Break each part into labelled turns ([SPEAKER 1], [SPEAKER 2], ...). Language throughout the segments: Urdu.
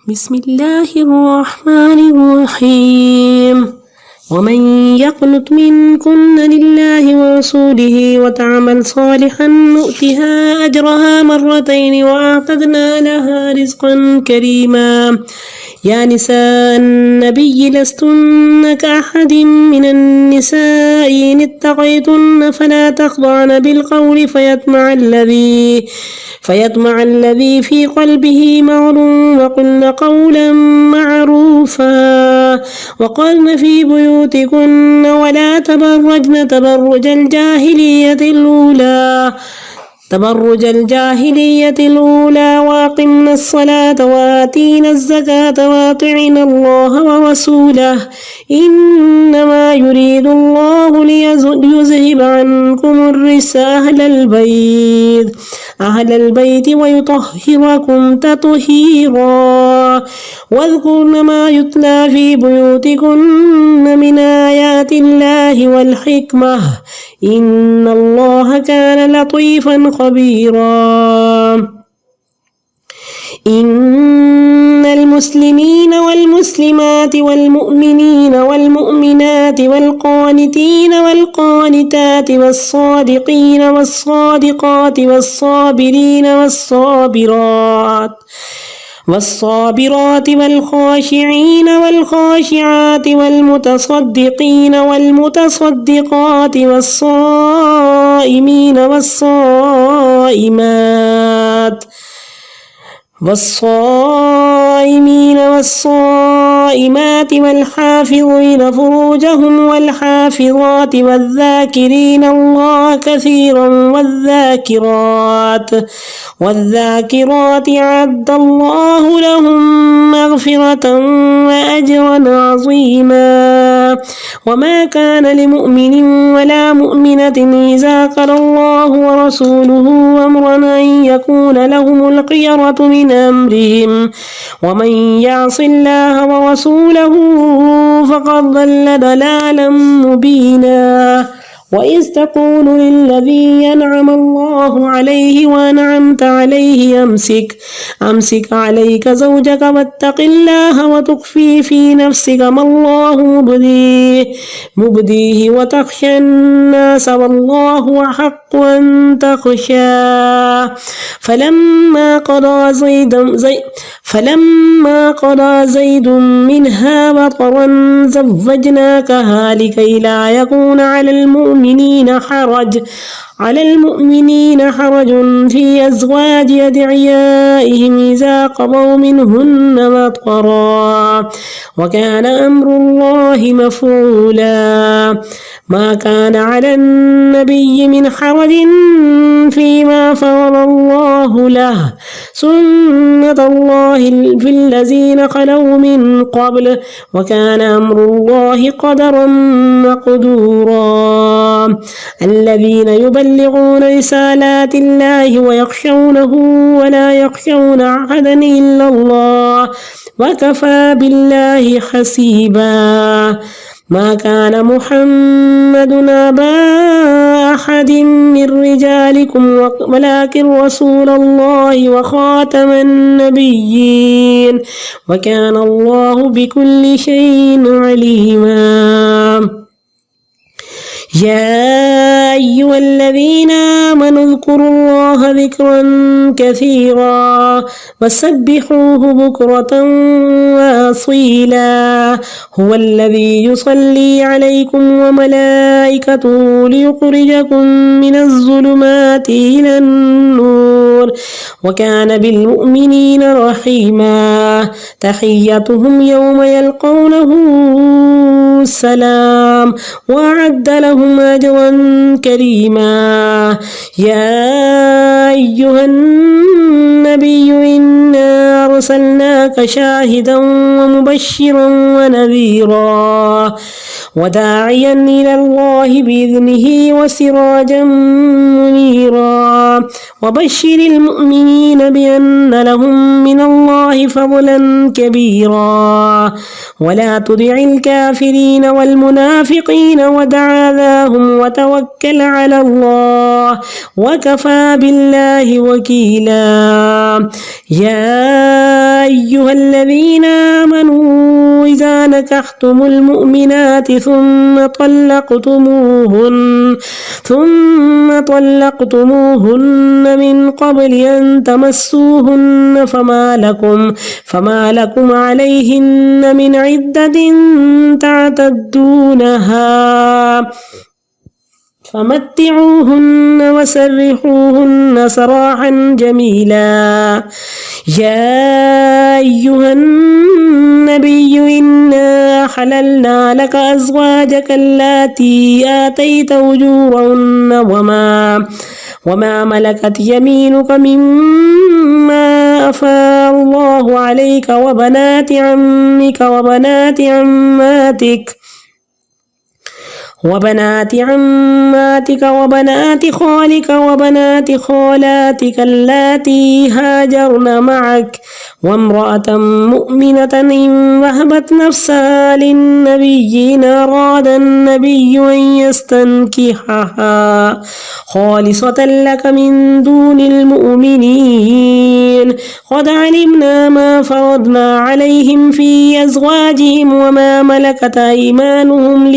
[SPEAKER 1] بسم الله الرحمن الرحيم ومن يقنت منكن لله ورسوله وتعمل صالحا نؤتها أجرها مرتين وأعتدنا لها رزقا كريما يا نساء النبي لستن كأحد من النساء إن اتقيتن فلا تخضعن بالقول فيطمع الذي في قلبه مرض وقلن قولا معروفا وقرن في بيوتكن ولا تبرجن تبرج الجاهلية الأولى وأقمنا الصلاة وآتينا الزكاة وأطعنا الله ورسوله إنما يريد الله ليذهب عنكم الرجس أهل البيت ويطهركم تطهيرا واذكرن ما يتلى في بيوتكن من آيات الله والحكمة إن الله كان لطيفا خبيرا إن المسلمين والمسلمات والمؤمنين والمؤمنات والقانتين والقانتات والصادقين والصادقات والصابرين والصابرات والخاشعين والخاشعات والمتصدقين والمتصدقات والصائمين والصائمات والحافظين فروجهم والحافظات والذاكرين الله كثيرا والذاكرات أعد الله لهم مغفرة وأجرا عظيما وما كان لمؤمن ولا مؤمنة إذا قضى الله ورسوله أمرا أن يكون لهم الخيرة من أمرهم ومن يعص الله ورسوله فقد ضل ضلالا مبينا وإذ تقول للذي ينعم الله عليه وأنعمت عليه أمسك عليك زوجك واتق الله وتخفي في نفسك ما الله مبديه وتخشى الناس والله أحق أن تخشاه فلما قضى زيد منها وطرا زوجناكها لكي لا يكون على المؤمنين حرج في أزواج أدعيائهم إذا قضوا منهن وطرا وكان أمر الله مفعولا ما كان على النبي من حرج فيما فرض الله له سنة الله في الذين خلوا من قبل وكان أمر الله قدرا مقدورا الذين يبلغون رسالات الله ويخشونه ولا يخشون أحدا إلا الله وكفى بالله حسيبا ما كان محمد أبا أحد من رجالكم ولكن رسول الله وخاتم النبيين وكان الله بكل شيء عليما يا أيها الذين آمنوا اذكروا الله ذكرا كثيرا وسبحوه بكرة وأصيلا هو الذي يصلي عليكم وملائكته ليخرجكم من الظلمات إلى النور وكان بالمؤمنين رحيما تحيتهم يوم يلقونه السلام وأعد لهم أجرا كريما يا أيها النبي إنا أرسلناك شاهدا ومبشرا ونذيرا وداعيا إلى الله بإذنه وسراجا منيرا وبشر المؤمنين بأن لهم من الله فضلا كبيرا ولا تطع الكافرين والمنافقين ودع ذاهم وتوكل على الله وكفى بالله وكيلا يا أيها الذين آمنوا إذا نكحتم المؤمنات ثم طلقتموهن من قبل أن تمسوهن فما لكم عليهن من عدة تعتدونها فمتعوهن وسرحوهن سراحا جميلا. يا أيها النبي إنا حللنا لك أزواجك اللاتي آتيت أجورهن وما ملكت يمينك مما أفاء الله عليك وبنات عمك وبنات عماتك وبنات خالك وبنات خالاتك اللاتي هاجرن معك وامرأة مؤمنة إن وهبت نفسها للنبي إن أراد النبي أن يستنكحها خالصة لك من دون المؤمنين. قد علمنا ما فرضنا عليهم في أزواجهم وما ملكت أيمانهم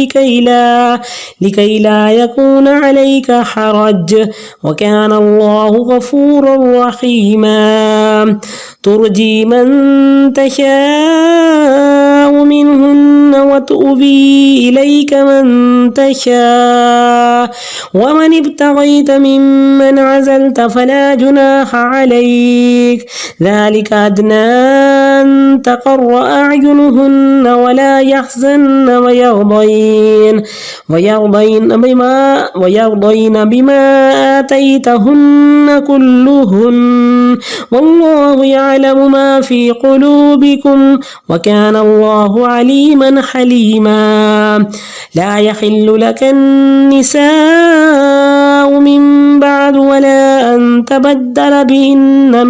[SPEAKER 1] لكي لا يكون عليك حرج وكان الله غفورا رحيما. ترجي من تشاء منهن وتؤوي إليك من تشاء ومن ابتغيت ممن عزلت فلا جناح عليك ذلك أدنى أن تقر أعينهن ولا يحزن ويرضين بما آتيتهن كلهن والله يعلم ما في قلوبكم وكان الله عليما حليما. لا يحل لك النساء من بعد ولا أن تبدل بهن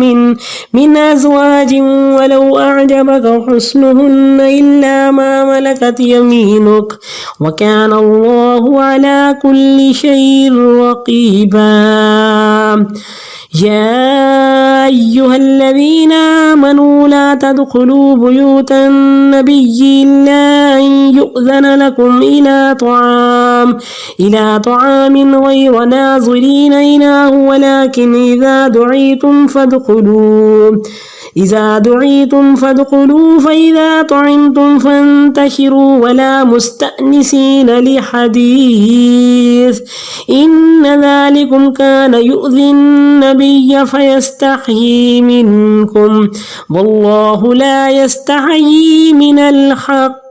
[SPEAKER 1] من أزواج ولو أعجبك حسنهن إلا ما ملكت يمينك وكان الله على كل شيء رقيبا. يا أيها الذين آمنوا لا تدخلوا بيوت النبي إلا أن يؤذن لكم إلى طعام غير ناظرين إناه ولكن إذا دعيتم فادخلوا فإذا طعمتم فانتشروا ولا مستأنسين لحديث إن ذلكم كان يؤذي النبي فيستحيي منكم والله لا يستحيي من الحق.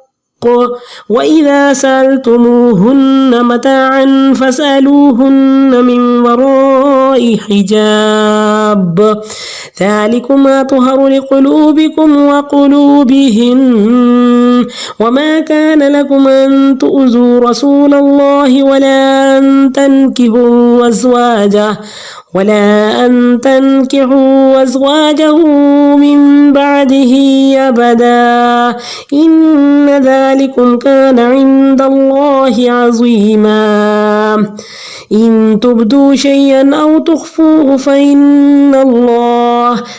[SPEAKER 1] وإذا سألتموهن متاعا فاسألوهن من وراء حجاب ذلكم أطهر لقلوبكم وقلوبهن. وما كان لكم أن تؤذوا رسول الله ولا أن تنكحوا أزواجه من بعده أبدا إن ذلكم كان عند الله عظيما. إن تبدوا شيئا أو تخفوه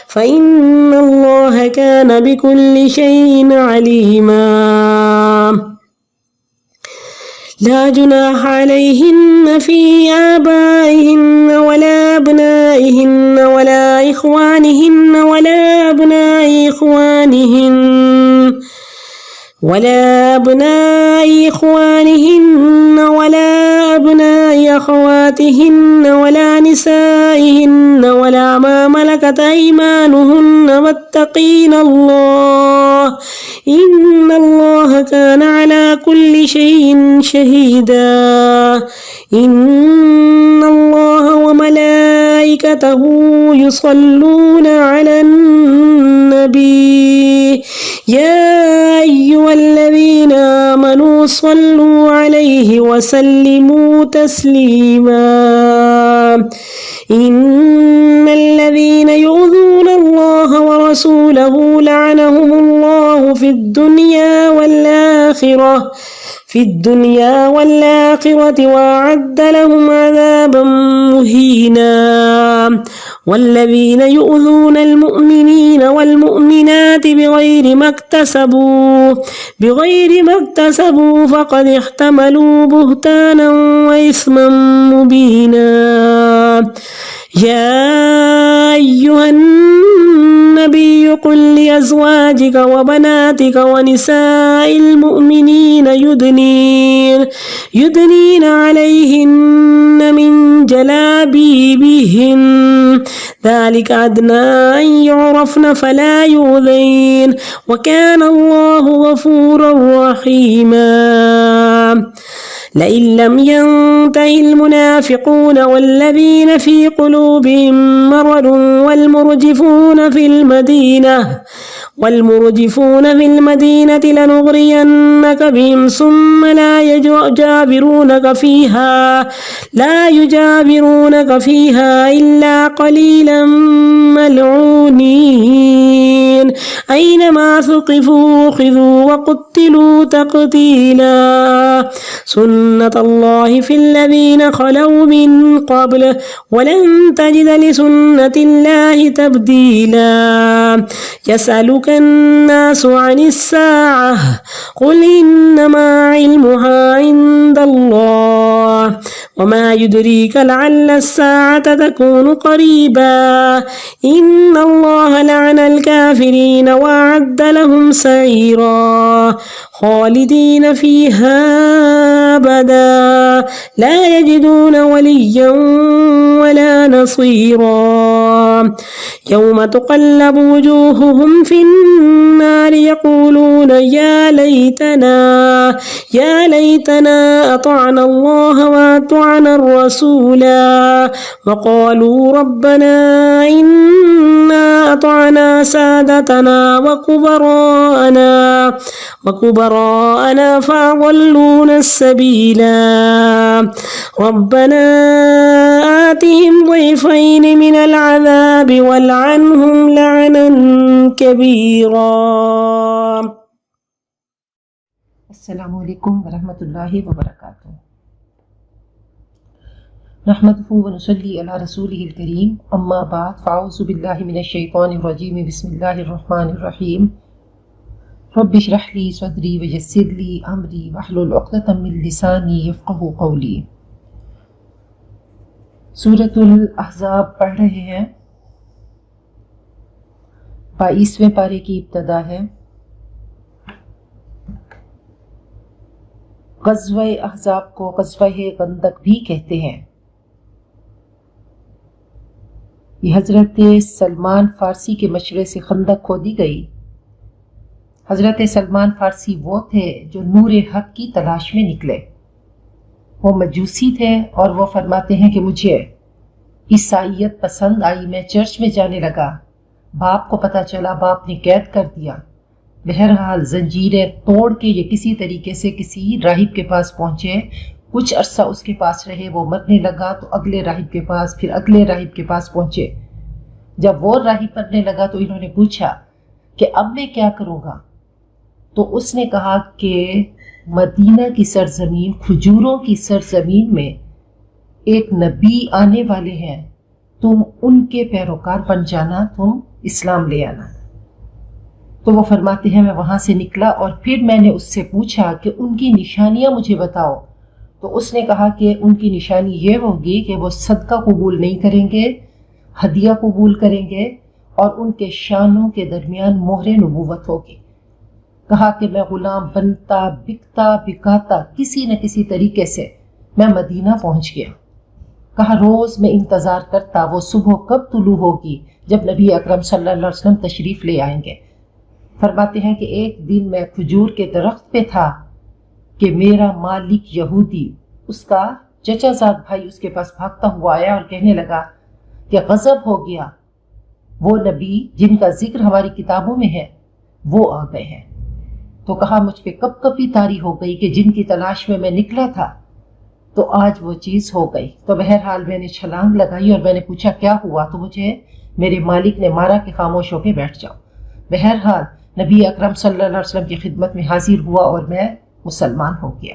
[SPEAKER 1] فإن الله كان بكل شيء عليما. لا جناح عليهن في آبائهن ولا أبنائهن ولا إخوانهن ولا أبناء إخوانهن ولا أبناء أخواتهن ولا نسائهن ولا ما ملكت أيمانهن واتقين الله إن الله كان على كل شيء شهيدا. إن الله وملائكته يصلون على النبي يا أيها الذين آمنوا صلوا عليه وسلموا تسليما. إن الذين يؤذون الله ورسوله لعنهم الله في الدنيا والآخرة وأعد لهم عذابا مهينا. والذين يؤذون المؤمنين والمؤمنات بغير ما اكتسبوا فقد احتملوا بهتانا وإثما مبينا. يا أيها النبي قل لأزواجك وبناتك ونساء المؤمنين يدنين عليهن من جلابيبهن ذلك أدنى أن يعرفن فلا يؤذين وكان الله غفورا رحيما. لئن لم ينته المنافقون والذين في قلوبهم مرض والمرجفون في المدينة لنغرينك بهم ثم لا يجاورونك فيها إلا قليلا ملعونين أينما ثقفوا أخذوا وقتلوا تقتيلا. سنة الله في الذين خلوا من قبل ولن تجد لسنة الله تبديلا. يسألك الناس عن الساعة قل إنما علمها عند الله وما يدريك لعل الساعة تكون قريبا. إن الله لعن الكافرين وأعد لهم سعيرا خالدين فيها أبدا لا يجدون وليا ولا نصيرا. يوم تقلب وجوههم في النار يقولون يا ليتنا أطعنا الله وأطعنا الرسولا وقالوا ربنا إنا أطعنا سادتنا وكبراءنا فأضلونا السبيلا. ربنا آتهم ضعفين من العذاب والعنهم لعنا كبيرا.
[SPEAKER 2] السلام علیکم ورحمۃ اللہ وبرکاتہ. نحمده ونصلی علی رسولہ الکریم اما بعد فاعوذ باللہ من الشیطان الرجیم بسم اللہ الرحمن الرحیم. رب اشرح لی صدری ویسر لی امری واحلل عقدۃ من لسانی یفقہوا قولی. سورۃ الاحزاب پڑھ رہے ہیں. 22ویں پارے کی ابتدا ہے. غزوہ احزاب کو غزوہ خندق بھی کہتے ہیں. یہ حضرت سلمان فارسی کے مشورے سے خندق کھودی گئی. حضرت سلمان فارسی وہ تھے جو نور حق کی تلاش میں نکلے. وہ مجوسی تھے اور وہ فرماتے ہیں کہ مجھے عیسائیت پسند آئی. میں چرچ میں جانے لگا. باپ کو پتہ چلا، باپ نے قید کر دیا. بہرحال زنجیریں توڑ کے یہ کسی طریقے سے کسی راہب کے پاس پہنچے. کچھ عرصہ اس کے پاس رہے. وہ مرنے لگا تو اگلے راہب کے پاس، پھر اگلے راہب کے پاس پہنچے. جب وہ راہب مرنے لگا تو انہوں نے پوچھا کہ اب میں کیا کروں گا؟ تو اس نے کہا کہ مدینہ کی سرزمین، کھجوروں کی سرزمین میں ایک نبی آنے والے ہیں. تم ان کے پیروکار بن جانا، تم اسلام لے آنا. تو وہ فرماتے ہیں میں وہاں سے نکلا اور پھر میں نے اس سے پوچھا کہ ان کی نشانیاں مجھے بتاؤ. تو اس نے کہا کہ ان کی نشانی یہ ہوگی کہ وہ صدقہ قبول نہیں کریں گے، ہدیہ قبول کریں گے، اور ان کے شانوں کے درمیان مہر نبوت ہوگی. کہا کہ میں غلام بنتا بکتا بکاتا کسی نہ کسی طریقے سے میں مدینہ پہنچ گیا. کہا روز میں انتظار کرتا وہ صبح کب طلوع ہوگی جب نبی اکرم صلی اللہ علیہ وسلم تشریف لے آئیں گے. فرماتے ہیں کہ ایک دن میں کھجور کے درخت پہ تھا کہ میرا مالک یہودی، اس کا چچا زاد بھائی اس کے پاس بھاگتا ہوا آیا اور کہنے لگا کہ غضب ہو گیا، وہ نبی جن کا ذکر ہماری کتابوں میں ہے وہ آ گئے ہیں. تو کہا مجھ پہ کب کبھی طاری ہو گئی کہ جن کی تلاش میں نکلا تھا تو آج وہ چیز ہو گئی. تو بہرحال میں نے چھلانگ لگائی اور میں نے پوچھا کیا ہوا؟ تو مجھے میرے مالک نے مارا کہ خاموش ہو کے بیٹھ جاؤ. بہرحال نبی اکرم صلی اللہ علیہ وسلم کی خدمت میں حاضر ہوا اور میں مسلمان ہو گیا.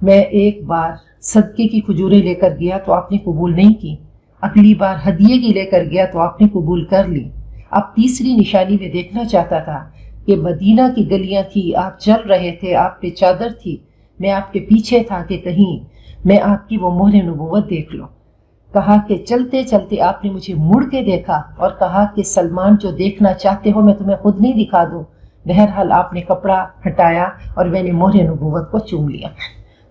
[SPEAKER 2] میں ایک بار صدقے کی کھجوریں لے کر گیا تو آپ نے قبول نہیں کی. اگلی بار ہدیے کی لے کر گیا تو آپ نے قبول کر لی۔ اب تیسری نشانی میں دیکھنا چاہتا تھا کہ مدینہ کی گلیاں تھی، آپ چل رہے تھے، آپ پہ چادر تھی، میں آپ کے پیچھے تھا کہ کہیں میں آپ کی وہ مہر نبوت دیکھ لوں۔ کہا کہ چلتے چلتے آپ نے مجھے مڑ کے دیکھا اور کہا کہ سلمان جو دیکھنا چاہتے ہو میں تمہیں خود نہیں دکھا دوں۔ بہرحال آپ نے کپڑا ہٹایا اور میں نے مہر نبوت کو چوم لیا۔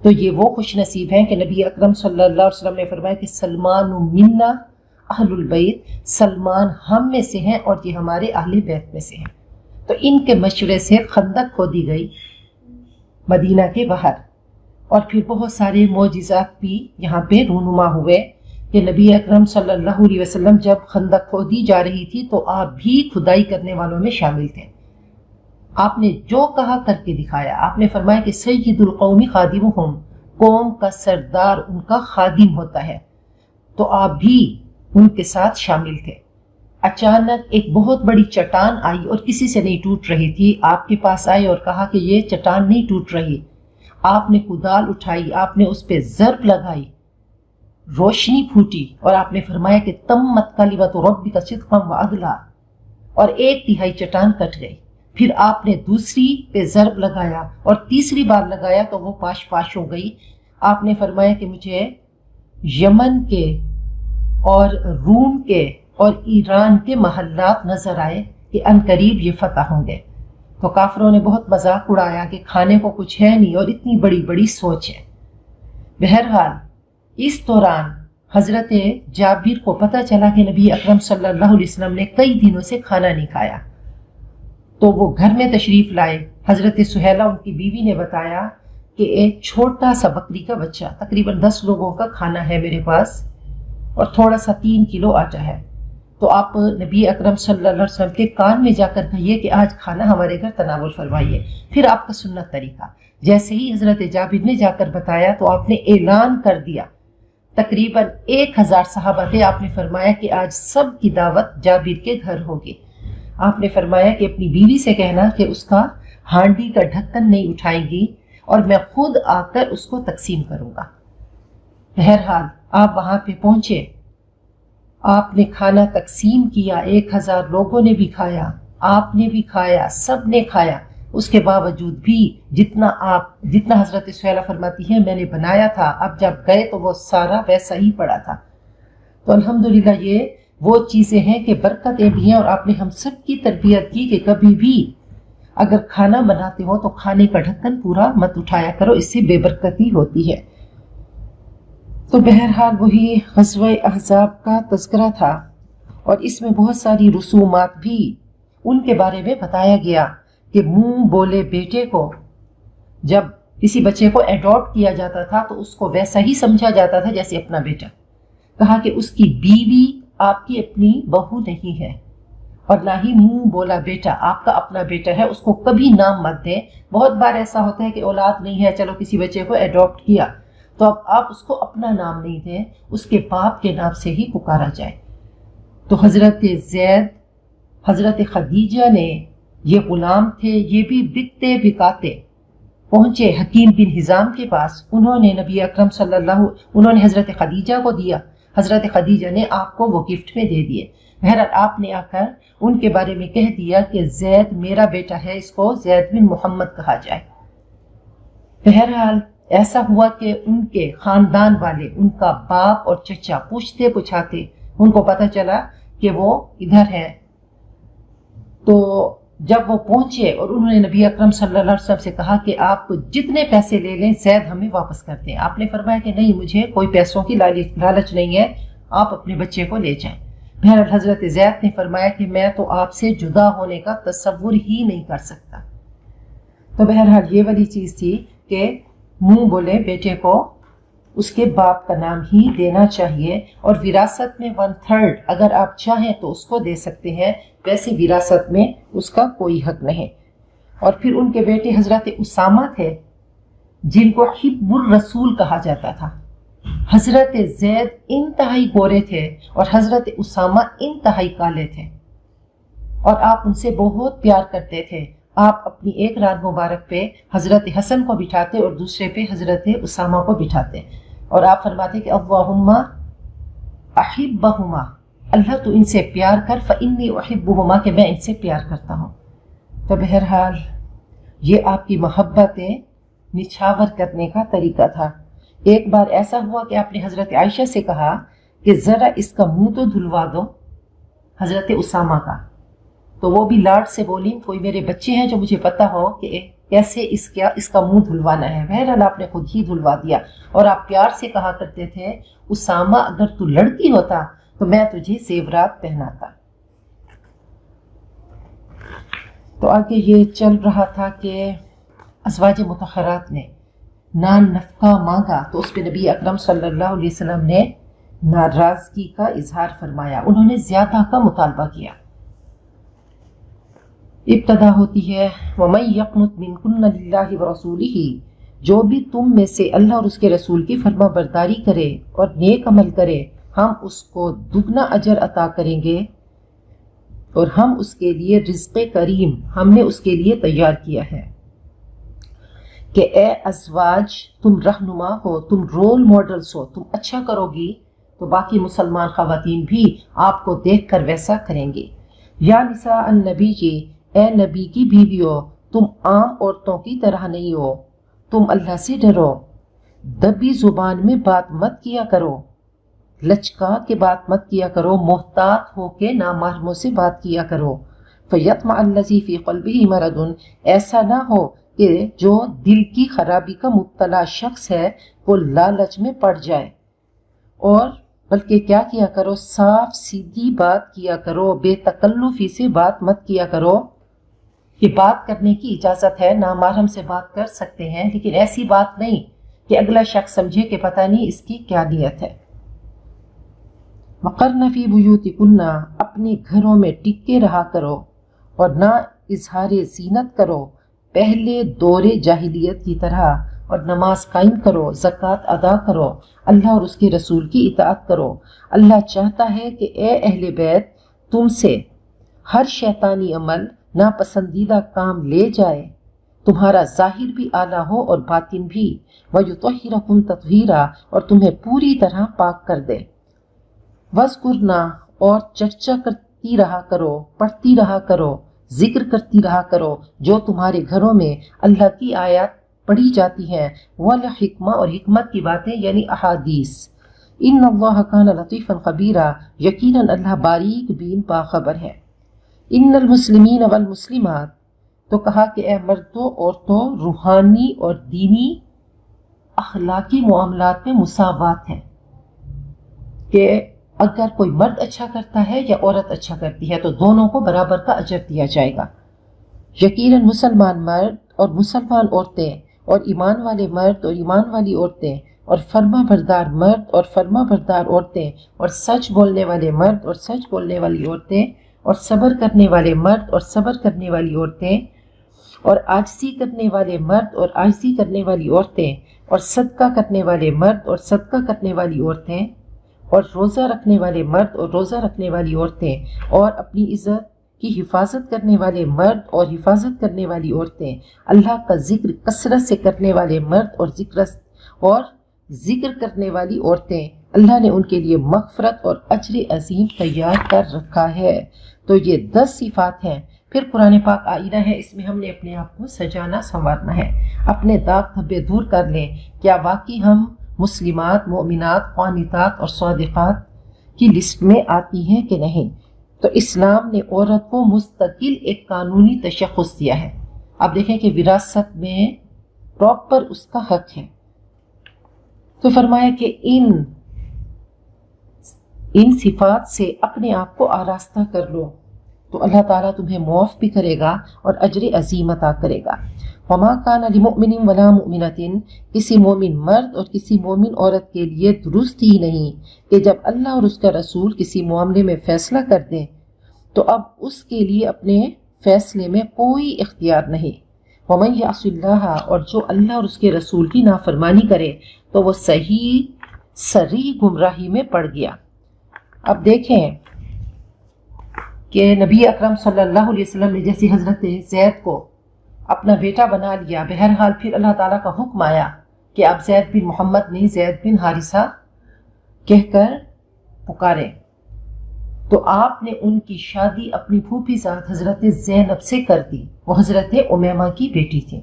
[SPEAKER 2] تو یہ وہ خوش نصیب ہیں کہ نبی اکرم صلی اللہ علیہ وسلم نے فرمایا کہ سلمان منا اہل البیت، سلمان ہم میں سے ہیں اور یہ ہمارے اہل بیت میں سے ہیں۔ تو ان کے مشورے سے خندق کھودی گئی مدینہ کے باہر، اور پھر بہت سارے معجزات بھی یہاں پہ رونما ہوئے کہ نبی اکرم صلی اللہ علیہ وسلم جب خندق کھودی جا رہی تھی تو آپ بھی کھدائی کرنے والوں میں شامل تھے۔ آپ نے جو کہا کر کے دکھایا۔ آپ نے فرمایا کہ سید القوم خادمہم، قوم کا سردار ان کا خادم ہوتا ہے، تو آپ بھی ان کے ساتھ شامل تھے۔ اچانک ایک بہت بڑی چٹان آئی اور کسی سے نہیں ٹوٹ رہی تھی، آپ کے پاس آئے اور کہا کہ یہ چٹان نہیں ٹوٹ رہی۔ آپ نے کدال اٹھائی، آپ نے اس پہ ضرب لگائی، روشنی پھوٹی، اور آپ نے فرمایا کہ تمت کلمۃ ربک صدقا وعدلا، اور 1/3 چٹان کٹ گئی۔ پھر آپ نے دوسری پہ ضرب لگایا اور تیسری بار لگایا تو وہ پاش پاش ہو گئی۔ آپ نے فرمایا کہ مجھے یمن کے اور روم کے اور ایران کے محلات نظر آئے کہ عنقریب یہ فتح ہوں گے۔ تو کافروں نے بہت مذاق اڑایا کہ کھانے کو کچھ ہے نہیں اور اتنی بڑی بڑی سوچ ہے۔ بہرحال اس دوران حضرت جابر کو پتہ چلا کہ نبی اکرم صلی اللہ علیہ وسلم نے کئی دنوں سے کھانا نہیں کھایا، تو وہ گھر میں تشریف لائے۔ حضرت سہیلہ ان کی بیوی نے بتایا کہ ایک چھوٹا سا بکری کا بچہ، تقریباً 10 لوگوں کا کھانا ہے میرے پاس، اور تھوڑا سا 3 کلو آٹا ہے، تو آپ نبی اکرم صلی اللہ علیہ وسلم کے کان میں جا کر کہیے کہ آج کھانا ہمارے گھر تناول فرمائیے۔ پھر آپ کا سنت طریقہ، جیسے ہی حضرت جابر نے جا کر بتایا تو آپ نے اعلان کر دیا، تقریباً 1000 صحابہ تھے، آپ نے فرمایا کہ آج سب کی دعوت جابر کے گھر ہوگی۔ آپ نے فرمایا کہ اپنی بیوی سے کہنا کہ اس کا ہانڈی کا ڈھکن نہیں اٹھائیں گی اور میں خود آ کر اس کو تقسیم کروں گا۔ بہرحال آپ وہاں پہ پہنچے، آپ نے کھانا تقسیم کیا، 1000 لوگوں نے بھی کھایا، آپ نے بھی کھایا، سب نے کھایا۔ اس کے باوجود بھی جتنا حضرت سہیلہ فرماتی ہیں میں نے بنایا تھا، اب جب گئے تو وہ سارا ویسا ہی پڑا تھا۔ تو الحمدللہ یہ وہ چیزیں ہیں کہ برکتیں بھی ہیں، اور آپ نے ہم سب کی تربیت کی کہ کبھی بھی اگر کھانا بناتے ہو تو کھانے کا ڈھکن پورا مت اٹھایا کرو، اس سے بے برکتی ہوتی ہے۔ تو بہرحال وہی غزوہ احزاب کا تذکرہ تھا، اور اس میں بہت ساری رسومات بھی ان کے بارے میں بتایا گیا کہ منہ بولے بیٹے کو جب کسی بچے کو ایڈاپٹ کیا جاتا تھا تو اس کو ویسا ہی سمجھا جاتا تھا جیسے اپنا بیٹا۔ کہا کہ اس کی بیوی آپ کی اپنی بہو نہیں ہے، اور نہ ہی منہ بولا بیٹا آپ کا اپنا بیٹا ہے، اس کو کبھی نام مت دیں۔ بہت بار ایسا ہوتا ہے کہ اولاد نہیں ہے، چلو کسی بچے کو ایڈاپٹ کیا، تو اب آپ اس کو اپنا نام نہیں دیں، اس کے باپ کے نام سے ہی پکارا جائے۔ تو حضرت زید، حضرت خدیجہ نے، یہ غلام تھے، یہ بھی بکتے بکاتے پہنچے حکیم بن حزام کے پاس، انہوں نے نبی اکرم صلی اللہ، انہوں نے حضرت خدیجہ کو دیا، حضرت خدیجہ نے آپ کو وہ گفٹ میں دے دیے۔ بہرحال آپ نے آ کر ان کے بارے میں کہہ دیا کہ زید میرا بیٹا ہے، اس کو زید بن محمد کہا جائے۔ بہرحال ایسا ہوا کہ ان کے خاندان والے، ان کا باپ اور چچا پوچھتے پچھاتے ان کو پتہ چلا کہ وہ ادھر ہے، تو جب وہ پہنچے اور انہوں نے نبی اکرم صلی اللہ علیہ وسلم سے کہا کہ آپ جتنے پیسے لے لیں زید ہمیں واپس کر دیں، آپ نے فرمایا کہ نہیں، مجھے کوئی پیسوں کی لالچ نہیں ہے، آپ اپنے بچے کو لے جائیں۔ بہرحال حضرت زید نے فرمایا کہ میں تو آپ سے جدا ہونے کا تصور ہی نہیں کر سکتا۔ تو بہرحال یہ والی چیز تھی کہ منہ بولے بیٹے کو اس کے باپ کا نام ہی دینا چاہیے، اور وراثت میں 1/3 اگر آپ چاہیں تو اس کو دے سکتے ہیں، ویسے وراثت میں اس کا کوئی حق نہیں۔ اور پھر ان کے بیٹے حضرت اسامہ تھے جن کو حب الرسول کہا جاتا تھا۔ حضرت زید انتہائی گورے تھے اور حضرت اسامہ انتہائی کالے تھے، اور آپ ان سے بہت پیار کرتے تھے۔ آپ اپنی ایک ران مبارک پہ حضرت حسن کو بٹھاتے اور دوسرے پہ حضرت اسامہ کو بٹھاتے، اور آپ فرماتے کہ اللہم احبہما، اللہ تو ان سے پیار کر، فانی احبہما، کہ میں ان سے پیار کرتا ہوں۔ تو بہرحال یہ آپ کی محبتیں نچھاور کرنے کا طریقہ تھا۔ ایک بار ایسا ہوا کہ آپ نے حضرت عائشہ سے کہا کہ ذرا اس کا منہ تو دھلوا دو، حضرت اسامہ کا۔ تو وہ بھی لاڈ سے بولی کوئی میرے بچے ہیں جو مجھے پتہ ہو کہ کیسے اس کا منہ دھلوانا ہے۔ بہرحال آپ نے خود ہی دھلوا دیا، اور آپ پیار سے کہا کرتے تھے اسامہ اگر تو لڑکی ہوتا تو میں تجھے زیورات پہناتا۔ تو آگے یہ چل رہا تھا کہ ازواج مطہرات نے نان نفقہ مانگا تو اس پہ نبی اکرم صلی اللہ علیہ وسلم نے ناراضگی کا اظہار فرمایا، انہوں نے زیادہ کا مطالبہ کیا۔ ابتدا ہوتی ہے وَمَن يَقْنُتْ مِنْكُنَّ لِلَّهِ وَرَسُولِهِ، جو بھی تم میں سے اللہ اور اس کے رسول کی فرما برداری کرے اور نیک عمل کرے، ہم اس کو دگنا اجر عطا کریں گے، اور ہم اس کے لیے رزق کریم ہم نے اس کے لیے تیار کیا ہے۔ کہ اے ازواج تم رہنما ہو، تم رول ماڈلز ہو، تم اچھا کرو گی تو باقی مسلمان خواتین بھی آپ کو دیکھ کر ویسا کریں گے۔ یا نساء النبی جی، اے نبی کی بیویو، تم عام عورتوں کی طرح نہیں ہو، تم اللہ سے ڈرو، دبی زبان میں بات مت کیا کرو، لچکا کے بات مت کیا کرو، محتاط ہو کے نامحرموں سے بات کیا کرو۔ فَيَطْمَعَ الَّذِي فِي قَلْبِهِ مَرَضٌ، ایسا نہ ہو کہ جو دل کی خرابی کا مبتلا شخص ہے وہ لالچ میں پڑ جائے، اور بلکہ کیا کیا کرو، صاف سیدھی بات کیا کرو، بے تکلفی سے بات مت کیا کرو۔ کہ بات کرنے کی اجازت ہے، نامحرم سے بات کر سکتے ہیں، لیکن ایسی بات نہیں کہ اگلا شخص سمجھے کہ پتہ نہیں اس کی کیا نیت ہے۔ وَقَرْنَ فِي بُيُوتِكُنَّ، اپنے گھروں میں ٹکے رہا کرو اور نہ اظہار زینت کرو پہلے دور جاہلیت کی طرح، اور نماز قائم کرو، زکوٰۃ ادا کرو، اللہ اور اس کے رسول کی اطاعت کرو۔ اللہ چاہتا ہے کہ اے اہل بیت تم سے ہر شیطانی عمل، ناپسندیدہ کام لے جائے، تمہارا ظاہر بھی اعلیٰ ہو اور باطن بھی، وَيُطَهِّرَكُمْ تَطْهِيرًا، اور تمہیں پوری طرح پاک کر دے۔ وَاذْكُرْنَا، اور چرچا کرتی رہا کرو، پڑھتی رہا کرو، ذکر کرتی رہا کرو جو تمہارے گھروں میں اللہ کی آیات پڑھی جاتی ہیں، والحکمہ، اور حکمت کی باتیں یعنی احادیث۔ ان اللہ کان لطیفا خبیرا، یقیناً اللہ باریک بین باخبر ہے۔ ان المسلمین والمسلمات، تو کہا کہ اے مردوں عورتوں روحانی اور دینی اخلاقی معاملات میں مساوات ہے، کہ اگر کوئی مرد اچھا کرتا ہے یا عورت اچھا کرتی ہے تو دونوں کو برابر کا اجر دیا جائے گا۔ یقیناً مسلمان مرد اور مسلمان عورتیں، اور ایمان والے مرد اور ایمان والی عورتیں، اور فرما بردار مرد اور فرما بردار عورتیں، اور سچ بولنے والے مرد اور سچ بولنے والی عورتیں، اور صبر کرنے والے مرد اور صبر کرنے والی عورتیں، اور عاجزی کرنے والے مرد اور عاجزی کرنے والی عورتیں، اور صدقہ کرنے والے مرد اور صدقہ کرنے والی عورتیں، اور روزہ رکھنے والے مرد اور روزہ رکھنے والی عورتیں، اور اپنی عزت کی حفاظت کرنے والے مرد اور حفاظت کرنے والی عورتیں، اللہ کا ذکر کثرت سے کرنے والے مرد اور ذکر کرنے والی عورتیں، اللہ نے ان کے لیے مغفرت اور اجر عظیم تیار کر رکھا ہے۔ تو یہ 10 صفات ہیں۔ پھر قرآن پاک آئینہ ہے، اس میں ہم نے اپنے آپ کو سجانا سنوارنا ہے، اپنے داغ دھبے دور کر لیں۔ کیا واقعی ہم مسلمات، مومنات، قانتات اور صادقات کی لسٹ میں آتی ہیں کہ نہیں؟ تو اسلام نے عورت کو مستقل ایک قانونی تشخص دیا ہے۔ اب دیکھیں کہ وراثت میں پراپر اس کا حق ہے۔ تو فرمایا کہ ان صفات سے اپنے آپ کو آراستہ کر لو تو اللہ تعالیٰ تمہیں معاف بھی کرے گا اور اجر عظیم عطا کرے گا۔ وما کان لمؤمن ولا مؤمنۃ، کسی مومن مرد اور کسی مومن عورت کے لیے درست ہی نہیں کہ جب اللہ اور اس کا رسول کسی معاملے میں فیصلہ کر دیں تو اب اس کے لیے اپنے فیصلے میں کوئی اختیار نہیں۔ ومن یعص اللہ، اور جو اللہ اور اس کے رسول کی نافرمانی کرے تو وہ صریح گمراہی میں پڑ گیا۔ اب دیکھیں کہ نبی اکرم صلی اللہ علیہ وسلم نے جیسے حضرت زید کو اپنا بیٹا بنا لیا، بہرحال پھر اللہ تعالیٰ کا حکم آیا کہ اب زید بن محمد نہیں، زید بن حارثہ کہہ کر پکارے تو آپ نے ان کی شادی اپنی پھوپھی ذات حضرت زینب سے کر دی، وہ حضرت امیمہ کی بیٹی تھی۔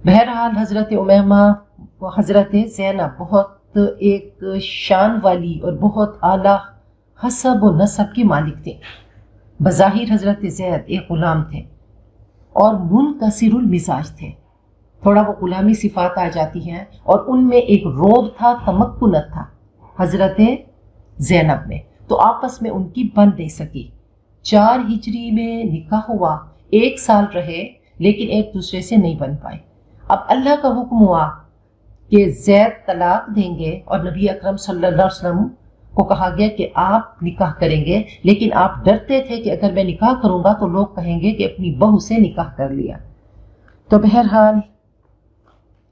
[SPEAKER 2] بہرحال حضرت امیمہ و حضرت زینب بہت ایک شان والی اور بہت اعلیٰ حسب و نسب کے مالک تھے۔ بظاہر حضرت زید ایک غلام تھے اور منکسر المزاج تھے، تھوڑا وہ غلامی صفات آ جاتی ہیں، اور ان میں ایک روب تھا، تمکنت تھا حضرت زینب میں، تو آپس میں ان کی بن نہیں سکی۔ 4 ہجری میں نکاح ہوا، 1 سال رہے لیکن ایک دوسرے سے نہیں بن پائے۔ اب اللہ کا حکم ہوا کہ زید طلاق دیں گے، اور نبی اکرم صلی اللہ علیہ وسلم کو کہا گیا کہ آپ نکاح کریں گے، لیکن آپ ڈرتے تھے کہ اگر میں نکاح کروں گا تو لوگ کہیں گے کہ اپنی بہو سے نکاح کر لیا۔ تو بہرحال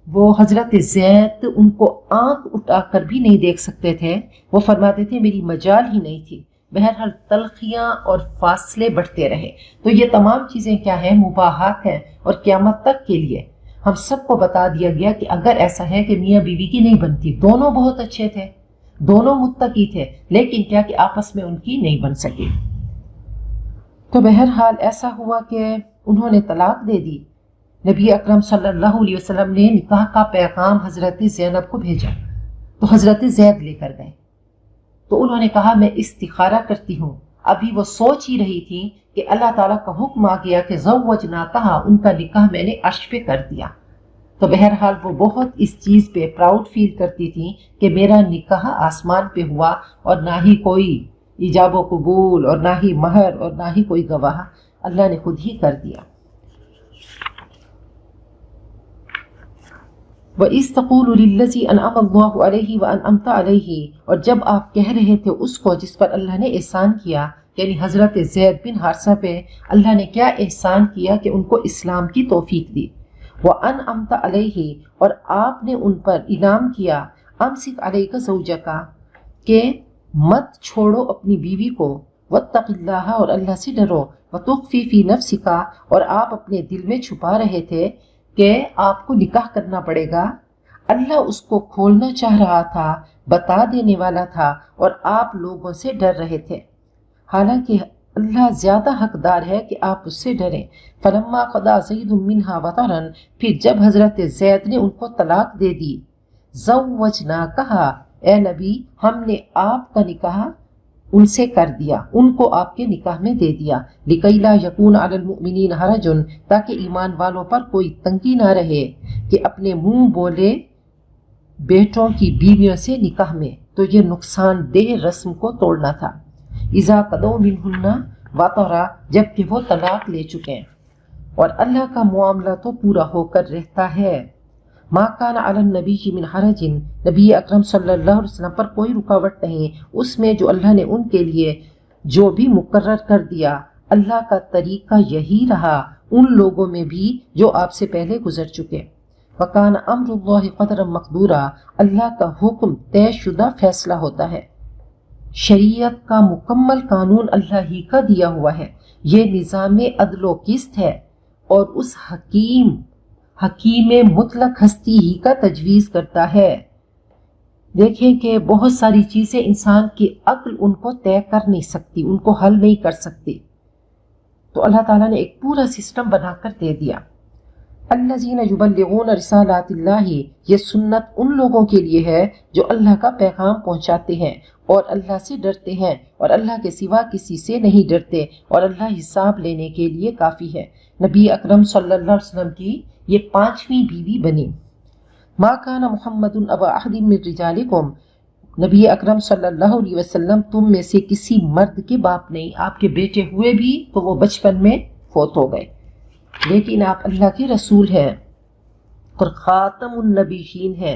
[SPEAKER 2] وہ حضرت زید ان کو آنکھ اٹھا کر بھی نہیں دیکھ سکتے تھے، وہ فرماتے تھے میری مجال ہی نہیں تھی۔ بہرحال تلخیاں اور فاصلے بڑھتے رہے۔ تو یہ تمام چیزیں کیا ہیں؟ مباحات ہیں، اور قیامت تک کے لیے ہم سب کو بتا دیا گیا کہ اگر ایسا ہے کہ میاں بیوی کی نہیں بنتی، دونوں بہت اچھے تھے، دونوں متقی تھے، لیکن کیا کہ آپس میں ان کی نہیں بن سکی۔ تو بہرحال ایسا ہوا کہ انہوں نے طلاق دے دی۔ نبی اکرم صلی اللہ علیہ وسلم نے نکاح کا پیغام حضرت زینب کو بھیجا، تو حضرت زید لے کر گئے۔ تو انہوں نے کہا میں استخارہ کرتی ہوں۔ ابھی وہ سوچ ہی رہی تھی کہ اللہ تعالیٰ کا حکم آ گیا کہ زوجناکہا، ان کا نکاح میں نے عرش پہ کر دیا۔ تو بہرحال وہ بہت اس چیز پہ پراؤڈ فیل کرتی تھی کہ میرا نکاح آسمان پہ ہوا، اور نہ ہی کوئی ایجاب و قبول اور نہ ہی مہر اور نہ ہی کوئی گواہ، اللہ نے خود ہی کر دیا۔ وَإِذْ تَقُولُ لِلَّذِي أَنْعَمَ اللَّهُ عَلَيْهِ وَأَنْعَمْتَ عَلَيْهِ، اور جب آپ کہہ رہے تھے اس کو جس پر اللہ نے احسان کیا، یعنی حضرت زید بن حارثہ پہ اللہ نے کیا احسان کیا کہ ان کو اسلام کی توفیق دی۔ وَأَنْعَمْتَ عَلَيْهِ، اور آپ نے ان پر انعام کیا، أَمْسِكْ عَلَيْكَ زَوْجَكَ، کہ مت چھوڑو اپنی بیوی کو، وَاتَّقِ اللَّهَ، اور اللہ سے ڈرو، وَتُخْفِي فِي نَفْسِكَ، اور آپ اپنے دل میں چھپا رہے تھے کہ آپ کو نکاح کرنا پڑے گا۔ اللہ اس کو کھولنا چاہ رہا تھا، بتا دینے والا تھا، اور آپ لوگوں سے ڈر رہے تھے، حالانکہ اللہ زیادہ حقدار ہے کہ آپ اس سے ڈریں۔ فلما قضا زید منہا وطرا، پھر جب حضرت زید نے ان کو طلاق دے دی، زوجناکہا، اے نبی ہم نے آپ کا نکاح ان سے کر دیا، ان کو آپ کے نکاح میں دے دیا، لِكَيْ لَا يَكُونَ عَلَى الْمُؤْمِنِينَ حَرَجٌ، تاکہ ایمان والوں پر کوئی تنگی نہ رہے کہ اپنے منہ بولے بیٹوں کی بیویوں سے نکاح میں، تو یہ نقصان دہ رسم کو توڑنا تھا۔ اِذَا قَضَوْا مِنْهُنَّ وَطَرًا، جب کہ وہ طلاق لے چکے ہیں، اور اللہ کا معاملہ تو پورا ہو کر رہتا ہے۔ ما کان علی النبی من حرج، نبی اکرم صلی اللہ علیہ وسلم پر کوئی رکاوٹ نہیں اس میں جو اللہ نے ان کے لیے جو بھی مقرر کر دیا۔ اللہ کا طریقہ یہی رہا ان لوگوں میں بھی جو آپ سے پہلے گزر چکے۔ وکان امر اللہ قدرا مقدورا، اللہ کا حکم طے شدہ فیصلہ ہوتا ہے، شریعت کا مکمل قانون اللہ ہی کا دیا ہوا ہے، یہ نظام عدل و قسط ہے، اور اس حکیم مطلق ہستی ہی کا تجویز کرتا ہے۔ دیکھیں کہ بہت ساری چیزیں انسان کی عقل ان کو طے کر نہیں سکتی، ان کو حل نہیں کر سکتی، تو اللہ تعالیٰ نے ایک پورا سسٹم بنا کر دے دیا۔ الذین یبلغون رسالات اللہ، یہ سنت ان لوگوں کے لیے ہے جو اللہ کا پیغام پہنچاتے ہیں اور اللہ سے ڈرتے ہیں، اور اللہ کے سوا کسی سے نہیں ڈرتے، اور اللہ حساب لینے کے لیے کافی ہے۔ نبی اکرم صلی اللہ علیہ وسلم کی یہ 5ویں بیوی بنی۔ ما کان محمد ابا احد من رجالکم، نبی اکرم صلی اللہ علیہ وسلم تم میں سے کسی مرد کے باپ نہیں، آپ کے بیٹے ہوئے بھی تو وہ بچپن میں فوت ہو گئے، لیکن آپ اللہ کے رسول ہیں اور خاتم النبیین ہیں،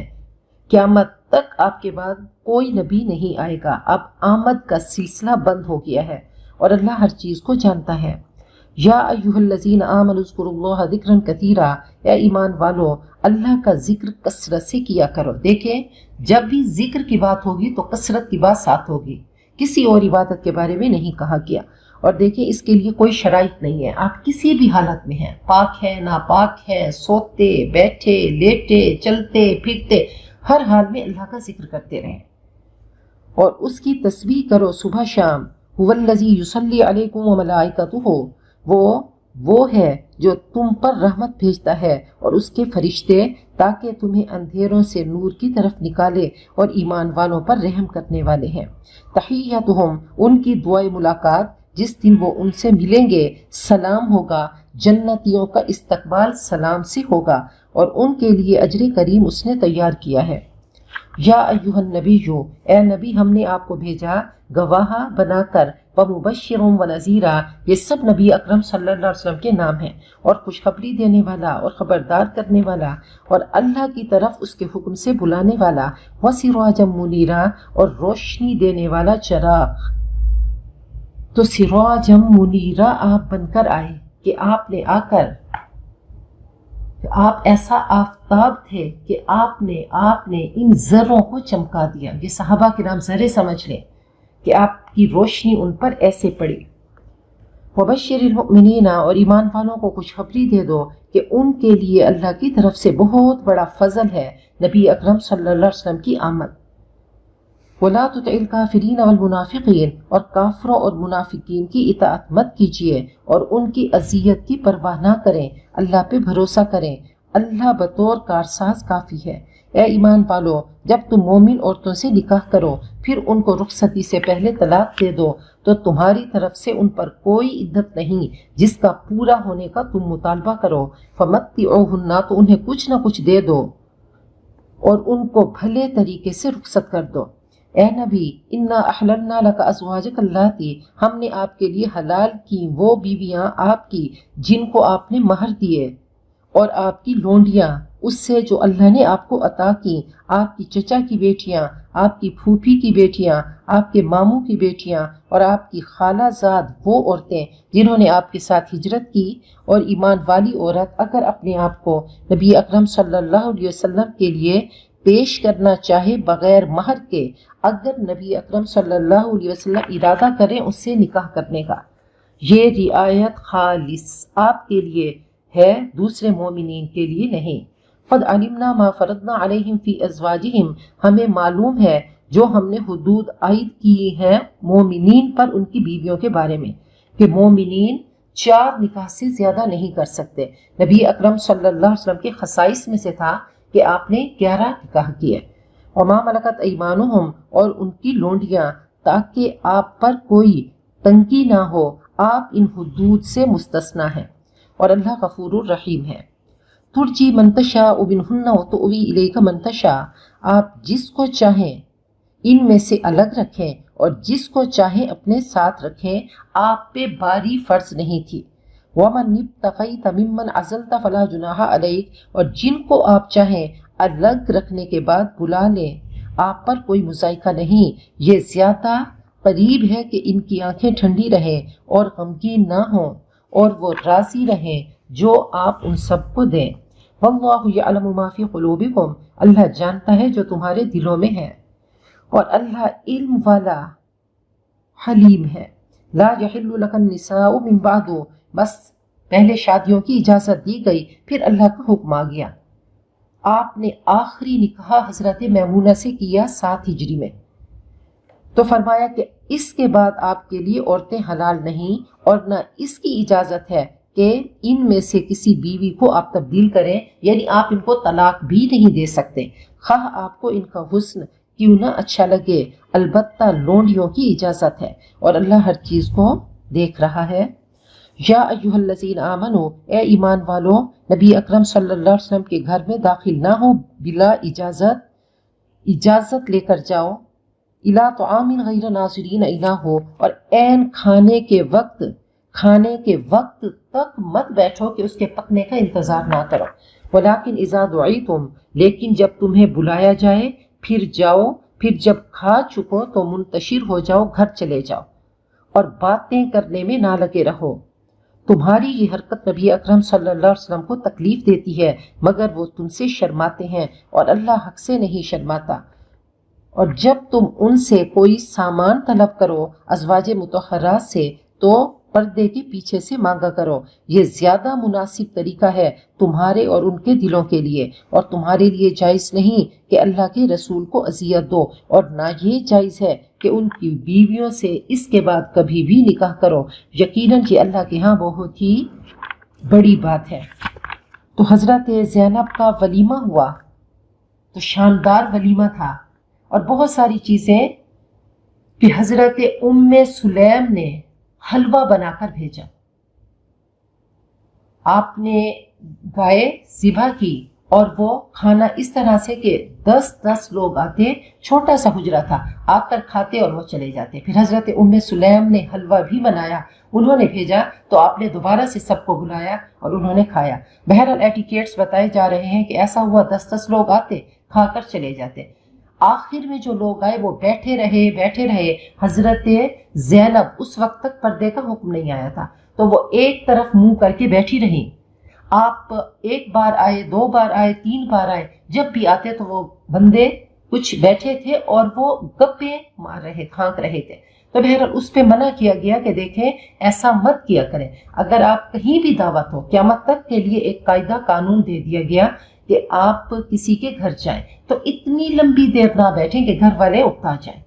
[SPEAKER 2] قیامت تک آپ کے بعد کوئی نبی نہیں آئے گا، اب آمد کا سلسلہ بند ہو گیا ہے، اور اللہ ہر چیز کو جانتا ہے۔ یا ایھا الذین آمنوا اذکروا اللہ ذکرا کثیرا، اے ایمان والو اللہ کا ذکر کثرت سے کیا کرو۔ دیکھیں جب بھی ذکر کی بات ہوگی تو کثرت کی بات ساتھ ہوگی، کسی اور عبادت کے بارے میں نہیں کہا گیا۔ اور دیکھیں اس کے لیے کوئی شرائط نہیں ہے، آپ کسی بھی حالت میں ہیں، پاک ہے ناپاک ہے، سوتے بیٹھے لیٹے چلتے پھرتے، ہر حال میں اللہ کا ذکر کرتے رہیں۔ اور اس کی تسبیح کرو صبح شام۔ هو الذی یصلی علیکم وملائکتہ، وہ ہے جو تم پر رحمت بھیجتا ہے اور اس کے فرشتے، تاکہ تمہیں اندھیروں سے نور کی طرف نکالے، اور ایمان والوں پر رحم کرنے والے ہیں۔ تحیتہم، ان کی دعائے ملاقات جس دن وہ ان سے ملیں گے، سلام ہوگا، جنتیوں کا استقبال سلام سے ہوگا، اور ان کے لیے اجر کریم اس نے تیار کیا ہے۔ یا ایھا النبی، اے نبی ہم نے آپ کو بھیجا گواہ بنا کر، ومبشر ونذیرا، یہ سب نبی اکرم صلی اللہ علیہ وسلم کے نام ہیں، اور خوشخبری دینے والا اور خبردار کرنے والا اور اللہ کی طرف اس کے حکم سے بلانے والا، وسراجا منیرا، اور روشنی دینے والا چراغ۔ تو سراجا منیرا آپ بن کر آئے کہ آپ نے آ کر، آپ ایسا آفتاب تھے کہ آپ نے ان ذروں کو چمکا دیا۔ یہ صحابہ کرام ذرے سمجھ لیں کہ آپ کی روشنی ان پر ایسے پڑی۔ وبشر المؤمنین، اور ایمان والوں کو خوشخبری دے دو کہ ان کے لیے اللہ کی طرف سے بہت بڑا فضل ہے نبی اکرم صلی اللہ علیہ وسلم کی آمد۔ ولا تطع الکافرین والمنافقین، اور کافروں اور منافقین کی اطاعت مت کیجیے اور ان کی اذیت کی پرواہ نہ کریں، اللہ پہ بھروسہ کریں، اللہ بطور کارساز کافی ہے۔ اے ایمان والو، جب تم مومن عورتوں سے نکاح کرو پھر ان کو رخصتی سے پہلے طلاق دے دو تو تمہاری طرف سے ان پر کوئی عدت نہیں جس کا پورا ہونے کا تم مطالبہ کرو۔ فمتعوہن، تو انہیں کچھ نہ کچھ دے دو اور ان کو بھلے طریقے سے رخصت کر دو۔ اے نبی، انا احللنا لک ازواجک اللاتی، ہم نے آپ کے لیے حلال کی وہ بیویاں آپ کی جن کو آپ نے مہر دیے، اور آپ کی لونڈیاں اس سے جو اللہ نے آپ کو عطا کی، آپ کی چچا کی بیٹیاں، آپ کی پھوپھی کی بیٹیاں، آپ کے ماموں کی بیٹیاں، اور آپ کی خالہ زاد وہ عورتیں جنہوں نے آپ کے ساتھ ہجرت کی، اور ایمان والی عورت اگر اپنے آپ کو نبی اکرم صلی اللہ علیہ وسلم کے لیے پیش کرنا چاہے بغیر مہر کے، اگر نبی اکرم صلی اللہ علیہ وسلم ارادہ کریں اس سے نکاح کرنے کا، یہ رعایت خالص آپ کے لیے ہے، دوسرے مومنین کے لیے نہیں۔ قد علمنا ما فرضنا علیہم فی ازواجہم، ہمیں معلوم ہے جو ہم نے حدود عائد کی ہیں مومنین پر ان کی بیویوں کے بارے میں، کہ مومنین 4 نکاح سے زیادہ نہیں کر سکتے۔ نبی اکرم صلی اللہ علیہ وسلم کے خصائص میں سے تھا کہ آپ نے 11 نکاح کیے۔ وما ملکت ایمانہم، اور ان کی لونڈیاں، تاکہ آپ پر کوئی تنگی نہ ہو، آپ ان حدود سے مستثنا ہیں، اور اللہ غفور الرحیم ہے۔ ترجی من تشاء منہن وتؤوی الیک من تشاء، آپ جس کو چاہیں ان میں سے الگ رکھیں اور جس کو چاہیں اپنے ساتھ رکھیں، آپ پہ باری فرض نہیں تھی۔ ومن ابتغیت ممن عزلت فلا جناح علیک، اور جن کو آپ چاہیں الگ رکھنے کے بعد بلا لیں، آپ پر کوئی مذائقہ نہیں، یہ زیادہ قریب ہے کہ ان کی آنکھیں ٹھنڈی رہیں اور غمگین نہ ہوں، اور وہ راضی رہیں جو آپ ان سب کو دیں۔ واللہ یعلم ما فی قلوبکم، اللہ جانتا ہے جو تمہارے دلوں میں ہے، اور اللہ علم والا حلیم ہے۔ لا یحل لک النساء من بعد، بس پہلے شادیوں کی اجازت دی گئی، پھر اللہ کا حکم آ گیا۔ آپ نے آخری نکاح حضرت میمونہ سے کیا 7 ہجری میں، تو فرمایا کہ اس کے بعد آپ کے لیے عورتیں حلال نہیں، اور نہ اس کی اجازت ہے کہ ان میں سے کسی بیوی کو آپ تبدیل کریں، یعنی آپ ان کو طلاق بھی نہیں دے سکتے، خواہ آپ کو ان کا حسن کیوں نہ اچھا لگے، البتہ لونڈیوں کی اجازت ہے، اور اللہ ہر چیز کو دیکھ رہا ہے۔ یا ایھا الذین آمنوا، اے ایمان والو، نبی اکرم صلی اللہ علیہ وسلم کے گھر میں داخل نہ ہو بلا اجازت لے کر جاؤ، الی طعام غیر ناظرین انہ، اور عین کھانے کے وقت تک مت بیٹھو کہ اس کے پکنے کا انتظار نہ کرو۔ ولیکن اذا دعیتم، لیکن جب تمہیں بلایا جائے پھر جاؤ، پھر جب کھا چکو تو منتشر ہو جاؤ، گھر چلے جاؤ، اور باتیں کرنے میں نہ لگے رہو۔ تمہاری یہ حرکت نبی اکرم صلی اللہ علیہ وسلم کو تکلیف دیتی ہے، مگر وہ تم سے شرماتے ہیں، اور اللہ حق سے نہیں شرماتا۔ اور جب تم ان سے کوئی سامان طلب کرو ازواج مطہرات سے، تو پردے کے پیچھے سے مانگا کرو، یہ زیادہ مناسب طریقہ ہے تمہارے اور ان کے دلوں کے لیے، اور تمہارے لیے جائز نہیں کہ اللہ کے رسول کو اذیت دو، اور نہ یہ جائز ہے کہ ان کی بیویوں سے اس کے بعد کبھی بھی نکاح کرو، یقیناً یہ اللہ کے ہاں بہت ہی بڑی بات ہے۔ تو حضرت زینب کا ولیمہ ہوا، تو شاندار ولیمہ تھا، اور بہت ساری چیزیں کہ حضرت ام سلیم نے حلوہ بنا کر بھیجا۔ آپ نے گائے ذبح کی اور وہ کھانا اس طرح سے کہ 10 لوگ آتے، چھوٹا سا حجرہ تھا، آ کر کھاتے اور وہ چلے جاتے۔ پھر حضرت ام سلیم نے حلوہ بھی بنایا، انہوں نے بھیجا، تو آپ نے دوبارہ سے سب کو بلایا اور انہوں نے کھایا۔ بہرحال ایٹیکیٹس بتائے جا رہے ہیں کہ ایسا ہوا 10 لوگ آتے، کھا کر چلے جاتے۔ آخر میں جو لوگ آئے وہ بیٹھے رہے۔ حضرت زینب اس وقت تک پردے کا حکم نہیں آیا تھا، تو وہ ایک طرف منہ کر کے بیٹھی رہیں۔ آپ ایک بار آئے، 2 بار آئے، 3 بار آئے، جب بھی آتے تو وہ بندے کچھ بیٹھے تھے اور وہ گپے مار رہے، کھانک رہے تھے۔ تو بہرحال اس پہ منع کیا گیا کہ دیکھیں ایسا مت کیا کریں، اگر آپ کہیں بھی دعوت ہو، قیامت تک کے لیے ایک قاعدہ قانون دے دیا گیا کہ آپ کسی کے گھر جائیں تو اتنی لمبی دیر نہ بیٹھیں کہ گھر والے اکتا جائیں۔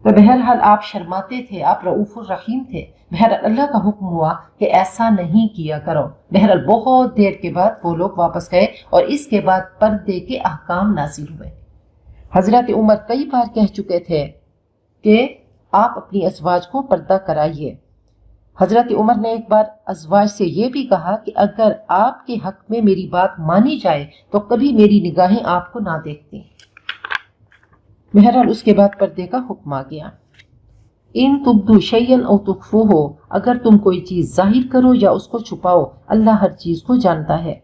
[SPEAKER 2] تو بہرحال آپ شرماتے تھے، آپ رؤوف الرحیم تھے، بہرحال اللہ کا حکم ہوا کہ ایسا نہیں کیا کرو۔ بہرحال بہت دیر کے بعد وہ لوگ واپس گئے اور اس کے بعد پردے کے احکام نازل ہوئے۔ حضرت عمر کئی بار کہہ چکے تھے کہ آپ اپنی ازواج کو پردہ کرائیے۔ حضرت عمر نے ایک بار ازواج سے یہ بھی کہا کہ اگر آپ کے حق میں میری بات مانی جائے تو کبھی میری نگاہیں آپ کو نہ دیکھتی۔ بہرحال اس کے بعد پردے کا حکم آ گیا۔ ان تبدو شیئا او تخفوہ، اگر تم کوئی چیز ظاہر کرو یا اس کو چھپاؤ، اللہ ہر چیز کو جانتا ہے۔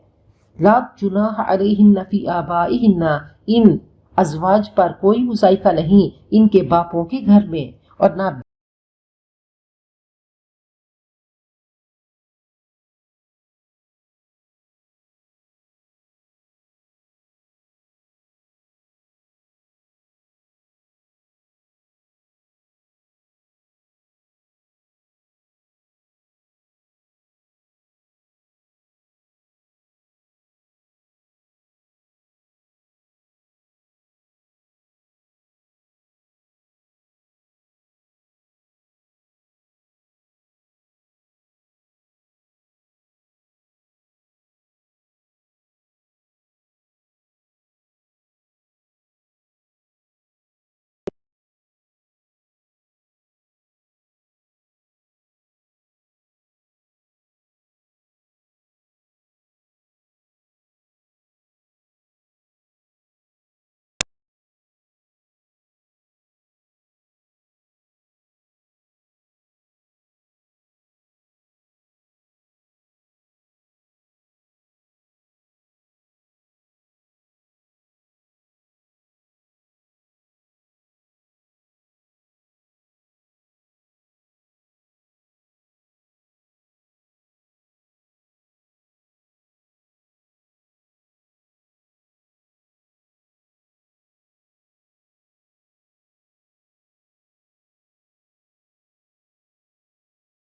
[SPEAKER 2] لا جناح علیہن فی آبائہن، ان ازواج پر کوئی مذائقہ نہیں ان کے باپوں کے گھر میں، اور نہ